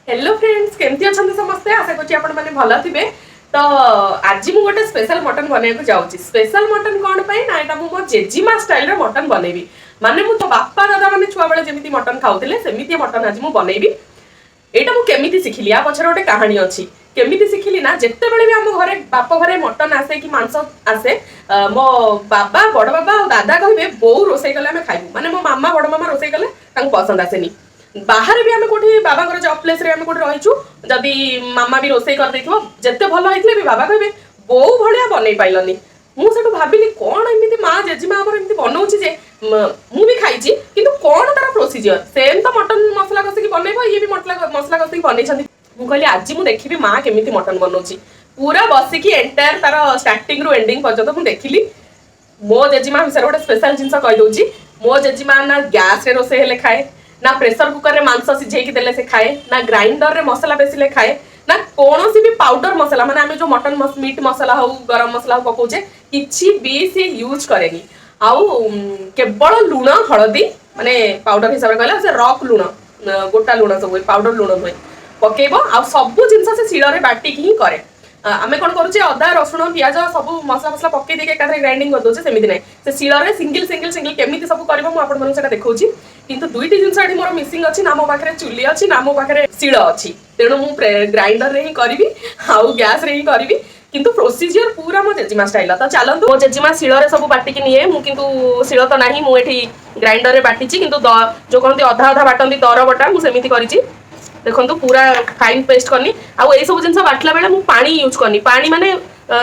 Hello friends केमती अच्छा समस्ते आशा करी आपण मैंने भल थे। तो आज मु गोटे स्पेशल मटन बनवाक जाऊँगी। स्पेशल मटन कौन पाई ना यहाँ मो जेजीमा स्टाइल मटन बनैबी। माने मु तो बापा दादा मैंने छुआ बेले जमी मटन खाऊले सेमती मटन आज मुझे बनैबी। एटा मु केमिति सिखिली आ पछरे गोटे कहानी अछि। केमिति सिखिली ना जेते बेले भी हम घरे बाप घरे मटन आसे कि मांस आसे मो बाबा बड़ बाबा और दादा कहबे बोउ रोसई कले हमें खाइबू। माने मो मामा बड़ मामा रोसई कले तांको पसंद आसेनी। बाहर भी आम कोठी बाबा जॉब प्लेस रे आम कोठी रहिछु जदी मामा भी रोसई कर देथिबो जेते भलो होइतले भी बाबा कहबे बोउ भलिया बनै पाइलनी। मु सेटु भाबिली कोन एमिति मां जेजीमा हमर एमिति बनौछि जे मु भी खाइछि किंतु कोन तार प्रोसीजर सेम तो मटन मसला कसी बनैबो ये भी मसला कसी बनै छथि। मु कहली आज मु देखिबी मां केमिति मटन बनौछि पूरा बसिकी एंटायर तार स्टार्टिंग रु एंडिंग पर्यंत मु देखिली। मो जेजीमा विषय गोटे स्पेशल जिनस कहि दउछि। मो जेजीमा ना गैस रे रोसई हेले खाए ना प्रेशर कुकर रे मांस सिझेकी देले से खाए ना ग्राइंडर रे मसला बेसिले खाए ना कोनोसी भी पाउडर मसला माने आमे जो मटन मीट मसला हो गरम मसला हो पकोचे किछि भी से यूज करेनी। आउ केवल लुण हळदी माने पाउडर हिसाब रे कहला से रॉक लुण गोटा लुण सब पाउडर लुण होय पकेबो आ सब जिंस से शिळ रे बाटी की ही करे। आमे कोन करूचे अदा रसुण प्याज सब मसला मसला पके देके एकाथरे ग्राइंडिंग कर दोचे सेमिति नै से शिळ रे सिंगल सिंगल सिंगल केमिति सब करबो मु आपन मन सेटा देखौची। किंतु दुईटी जिनस एठी मोर मिसिंग अछि ना मो पाखरे चुली अछि ना मो पाखरे शिळ अछि तेणु मु ग्राइंडर रे ही करबी आउ गैस रे ही करबी किंतु प्रोसीजर पूरा मो जेजीमा स्टाइल। तो चलंतु मो जेजीमा शिळ रे सब बाटी की निए मु किंतु शिळ तो नाही मु एठी ग्राइंडर रे बाटीची किंतु जो कहंती अधा अधा बाटंती दर बटा मु सेमिति करिची। देखंतु पूरा फाइन पेस्ट करनी आउ ए सब जिनस बाटला बेले मु पानी यूज करनी। पानी माने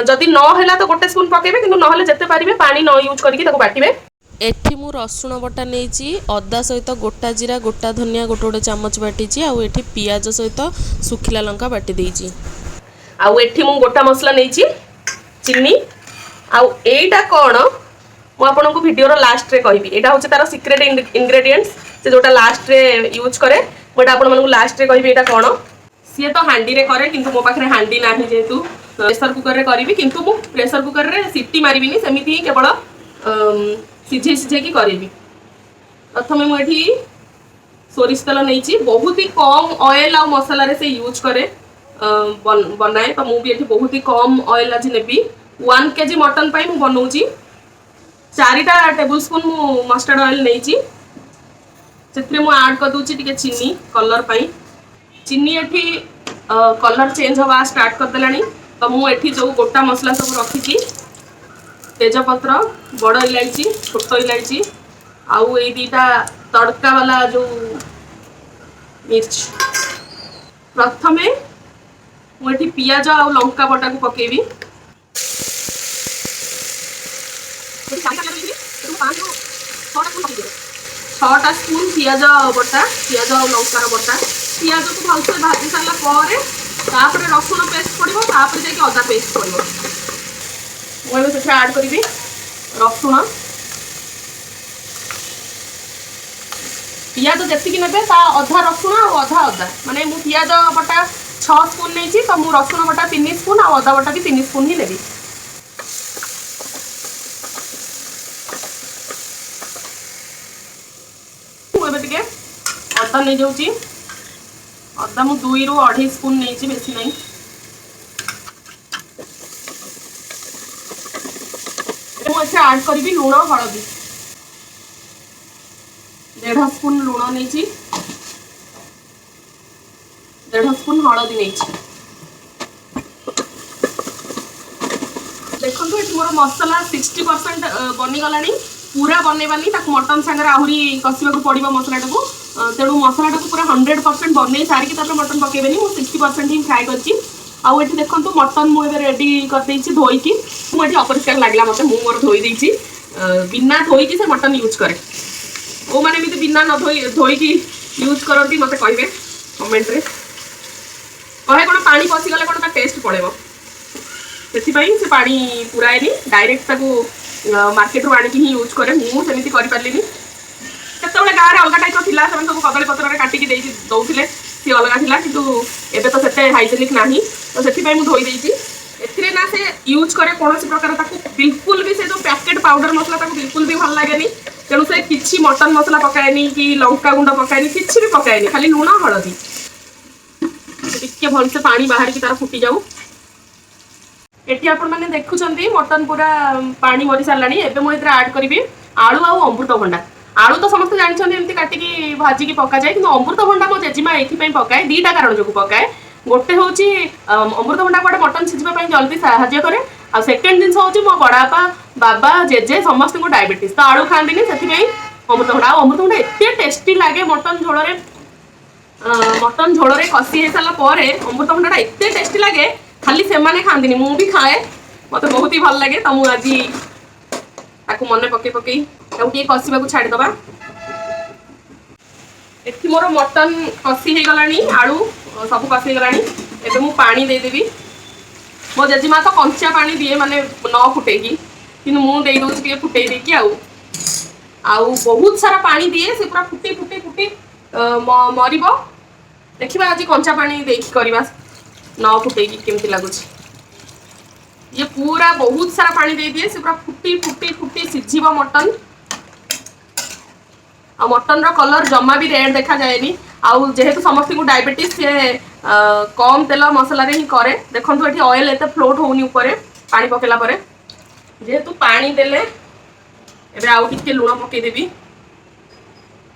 जदी न हैला तो गोटे स्पून पकेबे किंतु न हले जते पारिबे पानी न यूज करके ताको बाटीबे। एठी मु रसुण बटा नेइची अदा सहित गोटा जीरा गोटा धनिया गोटे गोटे चामच बाटीची आउ एठी पियाज सहित सुखिला लंका बाटी देइची। आउ एठी मु गोटा मसला नेइची चिन्नी आउ एटा कोन मु आपनको वीडियो रो लास्ट रे कहबी। एटा होचे तार सीक्रेट इंग्रेडिएंट्स से जोटा लास्ट रे यूज करे बट आपण मनकु लास्ट रे कहबी एटा कोन। सिए तो हांडी रे करे किंतु मो पाखरे हांडी नाही जेतु प्रेशर कुकर रे करबी किंतु मु प्रेशर कुकर रे सिटी मारिबिनी सेमिति ही केवल सिझे सिझे की करेबी। प्रथमे मु एठी सोरिष तेल नेइची बहुत ही कम ऑयल आ मसाला रे से यूज करे बनाए। तो मु भी एठी बहुत ही कम ऑयल आज नेबी 1 केजी मटन पाई मु बनौची 4टा टेबल स्पून मु मस्टर्ड ऑयल नेइची सेत्रे मु ऐड कर दूची टिके चीनी कलर पाई। चीनी एठी कलर चेंज होवा स्टार्ट कर देलानी। तो मु एठी जो गोटा मसला सब रखीची तेजपत्र बड़ इलायची छोट इलायची आउ ए दीटा तड़का वाला जो मिर्च प्रथमे मुझे पियाज आउ लंका बटा को पकेबी। छटा स्पून पियाज बटा पियाज आउ लंकार बटा पियाज को भलसे भाजी सारा पर रसुण पेस्ट पड़ो जाके अदा पेस्ट पड़ो। मुझे से ऐड करी रसुण पियाज जी ने अधा रसुण और अधा अदा माने मु पियाज बटा 6 स्पून नहीं तो मु रसुण बटा 3 स्पून और अदा बटा भी 3 स्पून ही नेबी। मुझे अदा नहीं जाऊँगी अदा मु 2 ରୁ 2.5 स्पून नहीं बेसी नहीं। मुझे ऐड करी लुण हलदी 1.5 स्पून लुण नहीं 1.5 स्पून हलदी नहीं। देखो ये मोर मसला 60% बनीगला पूरा बनैबानी मटन सागर आहरी कषा पड़ो मसला को तेणु मसला को पूरा 100% बन सारिक मटन पकेबेनी मु 60% ही फ्राए करची। आउ एठी देखंतु मटन मु एबे रेडी कर देइछि धोईकी मु एठी अपरिष्कार लागला मते मु मोर धोई देइछि बिना धोईकी से मटन यूज करे ओ माने एमिति बिना न धोईकी यूज करती मते कहबे कमेंट रे कहे कोन पानी पसी गले कोन ता टेस्ट पड़ेबो सेति पई से पानी पुराएनी डायरेक्ट ताको मार्केट रो आनी ही यूज करे मु सेमिति करि पारलिनी। केतबेले गाँ रे अलगा टाइप थिला सब कदली पत्र रे काटिकी देइछि दउथिले सी अलग थिला किंतु एबे तो सेते हाइजेनिक नाही तो सेति पई मु धोई देइछि। एथिरे ना से यूज करे कोनोसी प्रकार ताको बिल्कुल भी से जो पैकेट पाउडर मसला ताको बिल्कुल भी भल लागेनी तेणु से किसी मटन मसला पकाएनी कि लंका गुंड पकाएनी किसी भी पकाएनी खाली लुण हलदी टिके भलसे पानी बाहर की तार फुटी जाऊ। एटी आपण माने देखुचंदी मटन पूरा पानी मरी सारलानी। एबे मो इतरा ऐड करबी आलू आ अमृतभंडा। आलू तो समस्त जानछंदी एमती काटिकी भाजी की पका जाए, किंतु अमृतभंडा मो जेजिमा एथि पई पकाए दीटा कारण जोगु पकाए। गोटे होची अमृतभंडा कोडे मटन सिझिबा पई जल्दी साहाଯ୍य करे, आ सेकंड दिन होची मो बड़ापा बाबा जेजे समस्त को डायबिटीज तो आलू खांदिनी, सेथि पई अमृतभंडा। अमृतभंडा एते टेस्टी लागे मटन झोल रे कसी हे साला परे अमृतभंडा एते टेस्टी लागे। खाली से माने खांदिनी, मु भी खाए, मते बहुत ही भल लागे। तो मु आज ताकू मने पके पके ताऊ टिके कसीबा को छाडी दबा। एठी मोर मटन कसी हे गलानी, आलू सब कसी हे गलानी। एबे मु पानी दे देबी। मो जेजीमा तो कंचा पानी दिए माने न फुटेगी, किंतु मु दे दोछ टिके फुटेई देकी आउ बहुत सारा पानी दिए, से पूरा फुटी फुटी फुटी मरिबो। देखिबा आज कंचा पानी देकी करबा न फुटेगी केमती लागुच। ये पूरा बहुत सारा पानी दे दिए, से पूरा फुटी फुटी फुटी सिझिबो मटन। आ मटन रो कलर जमा भी रेड देखा जाएनी। आउ जेहेतु समस्त को डायबिटीज से कम तेल मसला रे ही करे। देखंतु एठी ऑयल एते फ्लोट होउनी ऊपर पानी पकेला परे। जेहेतु पानी देले एबे आउ टिके लूण पके देबी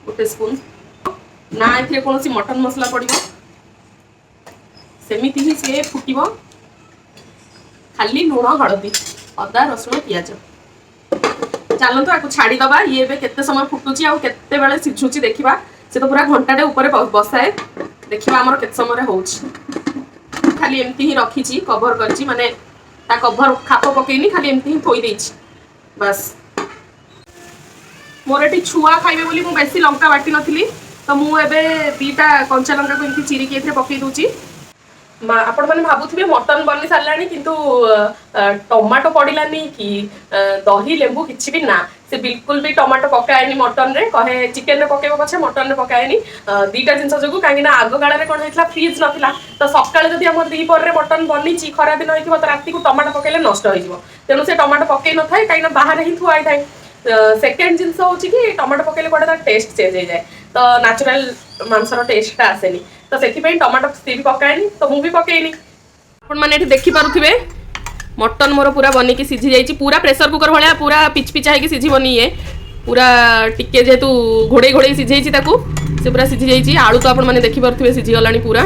गोटे स्पून। ना एथिरे कोनोसी मटन मसला पड़िबो, सेमिति ही से फुटिबो। खाली लूण हळदी अदा रसुण पियाज। चलतु आपको छाड़ी दबा। ये बे केते समय फुटुची आ केते बेले सिझुची देखिबा। से तो पूरा घंटाटे ऊपर बसाए, देखिबा हमर केते समय होउची। खाली एमती ही रखीची कवर करची, माने ता कवर खाप पकेनी, खाली एमती ही थोई देइची बस। मोर एटी छुआ खाइबे बोली मु बेसी लंका बाटी नथिली, तो मु एबे दीटा कंचा लंका को एमती चिरी के एथरे पके दोची। आपण मैंने भावुवे मटन बनी सारानी, किंतु टमाटो पड़ानी कि दही लेंबू किसी भी ना, से बिल्कुल भी टमाटो पकाएनी मटन रे। कहे चिकेन रे पकेबो पछे मटन रे पकाएनी। दीटा जिनस जो कहीं आग काल में कौन होता फ्रिज नाला, तो सकाଳେ जदि आम दीपर रे मटन बनी खरा दिन होता तो राति को टमाटो पकेले नष्ट हो, तेणु से टमाटो पकई न था कहीं बाहर ही थुआ थाए। सेकेंड जिनस हूँ कि टमाटो पकेले कौटे टेस्ट चेंज हो जाए, तो नेचुरल मांसर टेस्टा आसेनी। तो से टमाटो सी भी पकाएनी, तो मु भी पकईनी। आपण मैंने देखी पारुथिबे मटन मोर पूरा बनिकी सिझी जाइए, पूरा प्रेसर कुकर भाया पूरा पिच पिचा है सिझीबनी। ये पूरा टिके जेहेतु घोड़े घोड़े सिझे से पूरा सिझी जाइए। आलू तो आपण मैंने देखी पारुथिबे सिझीगलानी पूरा।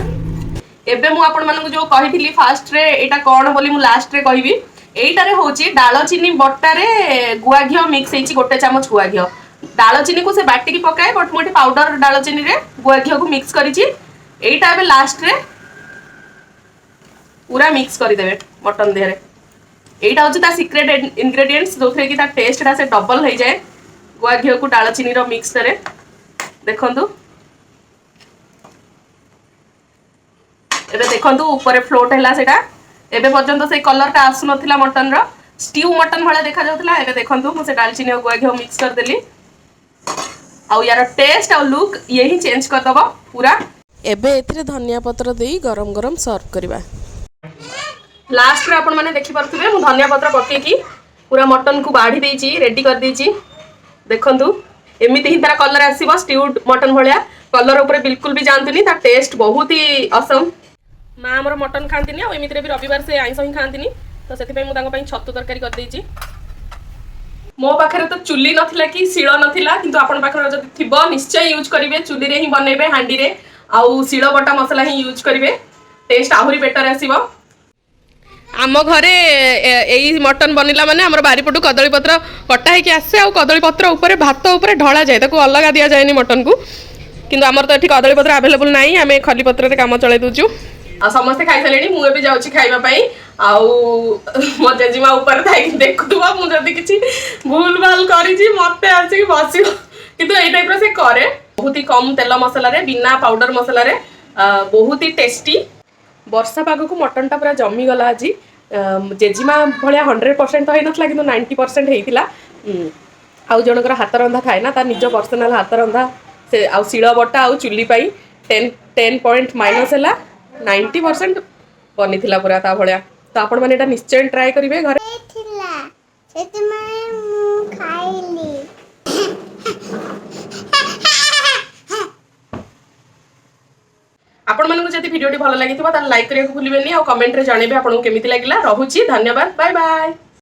एबे मु आपण मानकु जो कहिथिली फास्ट रे एटा कोन बोली मु लास्ट रे कहबी। एटारे होची दालचीनी बट्टा रे गुआ घियो मिक्स हेची, गोटे चामच गुआ घियो। दालचीनी को से बाटिकी पकाए, बट मोटे पाउडर दालचीनी रे गुआ घियो को मिक्स करिची। एटा एबे लास्ट रे पूरा मिक्स कर देबे मटन देहरे। एटा होची ता सीक्रेट इंग्रेडिएंट्स जो थे कि ता टेस्ट रा से डबल हो जाए गुआ घियो को दालचीनी रो मिक्स रे। देखंतु एबे देखंतु ऊपर फ्लोट हैला सेटा। एबे पर्यंत से कलर ता आसु नथिला मटन रो, स्टीव मटन भला देखा जाउतला। एबे देखंतु मु से दालचीनी और गुआ घियो मिक्स कर देली, आ यार टेस्ट और लुक ये ही चेंज कर दबो पूरा। एबे एथिरे धनिया पत्र देई गरम गरम सर्व करबा। लास्ट रे आपण माने देखि परथुबे मु धनिया पत्र पके की पूरा मटन को बाढ़ी देइची, रेडी कर देइची। देखंतु एमिति ही तारा कलर आसीबो स्टीव्ड मटन भलिया। कलर ऊपर बिल्कुल भी जानतुनी, ता टेस्ट बहुत ही असम। मां हमर मटन खांतिनी आ एमिति रे भी रविवार से आइंस ही खांतिनी, तो सेति पई मु तांको पई छत्तू तरकारी कर देइची। मो पाखरे तो चुली नथिला कि शिळ नथिला, किंतु आपण पाखरे जदि थिबो निश्चय यूज करिवे। चुली रे ही बनेबे, हांडी रे आउ शिळ बटा मसला ही यूज करिवे, टेस्ट आहुरी बेटर आसीबो। आम घरे यही मटन बनला माने हमर बारीपटू कदली पत्र कटा है कि आसे, आ कदली पत्र ऊपर भात ऊपर ढला जाए, ताको अलग दिया जाएनी मटन को। किंतु आमर तो एठी कदली पत्र अवेलेबल नाही, आमे खली पत्र रे काम चलाई दोचु। आ समस्त खाई सालेनी, मु एबे जाउची खाइबा पई। आउ मो जेजीमा ऊपर थाई देखुवा मु जदी किछि भूल भाल करी छी मते आसी कि बसियो, किंतु एई टाइप रो से करे। बहुत ही कम तेल मसला रे, बिना पाउडर मसला रे, बहुत ही टेस्टी। वर्षा पाग को मटन टा पूरा जमी गला आज। जेजीमा भाया 100% तो है नथला, किंतु 90% हेइतिला। आउ जनकर हाथ रंधा थाए ना, तार निज पर्सनल हाथ रंधा से आउ शिळ बटा आउ चुली पाई 10 पॉइंट माइनस हैला, 90% बनिथिला पूरा ता भलिया। तो आपण माने एटा निश्चय ट्राई करिवे घरे। आपण ଆପଣମାନଙ୍କୁ ଯଦି ଭିଡ଼ିଓଟି ଭଲ ଲାଗିଥିବ ତାହେଲେ ଲାଇକ୍ କରିବାକୁ ଭୁଲିବେନି ଆଉ କमेଣ୍ଟରେ ଜଣେଇବେ ଆପଣଙ୍କୁ କେମିତି ଲାଗିଲା। ରହୁଛି, ଧନ୍ୟବାଦ, ବାय ବାय।